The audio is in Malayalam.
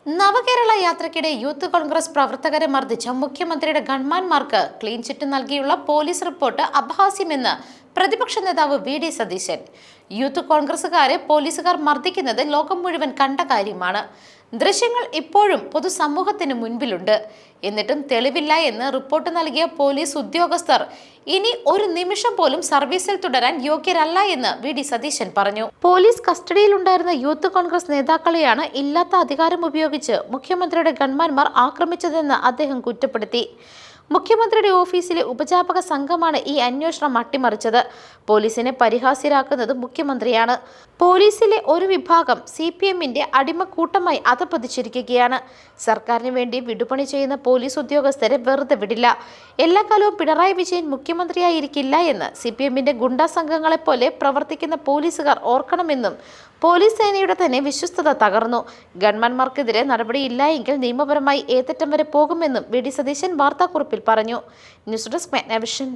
നവകേരള യാത്രയ്ക്കിടെ യൂത്ത് കോൺഗ്രസ് പ്രവർത്തകരെ മർദ്ദിച്ച മുഖ്യമന്ത്രിയുടെ ഗൺമാന്മാർക്ക് ക്ലീൻ ചിറ്റ് നൽകിയുള്ള പോലീസ് റിപ്പോർട്ട് അപഹാസ്യമെന്ന് പ്രതിപക്ഷ നേതാവ് വി.ഡി. സതീശൻ. യൂത്ത് കോൺഗ്രസുകാരെ പോലീസുകാർ മർദ്ദിക്കുന്നത് ലോകം മുഴുവൻ കണ്ട കാര്യമാണ്. ദൃശ്യങ്ങൾ ഇപ്പോഴും പൊതുസമൂഹത്തിന് മുൻപിലുണ്ട്. എന്നിട്ടും തെളിവില്ല എന്ന് റിപ്പോർട്ട് നൽകിയ പോലീസ് ഉദ്യോഗസ്ഥർ ഇനി ഒരു നിമിഷം പോലും സർവീസിൽ തുടരാൻ യോഗ്യരല്ല എന്ന് വി.ഡി. സതീശൻ പറഞ്ഞു. പോലീസ് കസ്റ്റഡിയിലുണ്ടായിരുന്ന യൂത്ത് കോൺഗ്രസ് നേതാക്കളെയാണ് ഇല്ലാത്ത അധികാരം ഉപയോഗിച്ച് മുഖ്യമന്ത്രിയുടെ ഗൺമാന്മാർ ആക്രമിച്ചതെന്ന് അദ്ദേഹം കുറ്റപ്പെടുത്തി. മുഖ്യമന്ത്രിയുടെ ഓഫീസിലെ ഉപജാപക സംഘമാണ് ഈ അന്വേഷണം അട്ടിമറിച്ചത്. പോലീസിനെ പരിഹാസ്യരാക്കുന്നത് മുഖ്യമന്ത്രിയാണ്. പോലീസിലെ ഒരു വിഭാഗം CPMന്റെ അടിമക്കൂട്ടമായി അധപ്പതിച്ചിരിക്കുകയാണ്. സർക്കാരിന് വേണ്ടി വിടുപണി ചെയ്യുന്ന പോലീസ് ഉദ്യോഗസ്ഥരെ വെറുതെ വിടില്ല. എല്ലാ കാലവും പിണറായി വിജയൻ മുഖ്യമന്ത്രിയായിരിക്കില്ല എന്ന് CPMന്റെ ഗുണ്ടാ സംഘങ്ങളെപ്പോലെ പ്രവർത്തിക്കുന്ന പോലീസുകാർ ഓർക്കണമെന്നും പോലീസ് സേനയുടെ തന്നെ വിശ്വസ്തത തകർന്നു. ഗൺമാന്മാർക്കെതിരെ നടപടിയില്ല എങ്കിൽ നിയമപരമായി ഏതറ്റം വരെ പോകുമെന്നും വി.ഡി. സതീശൻ വാർത്താക്കുറിപ്പിൽ പറഞ്ഞു. News desk മെഗ്നവിഷൻ.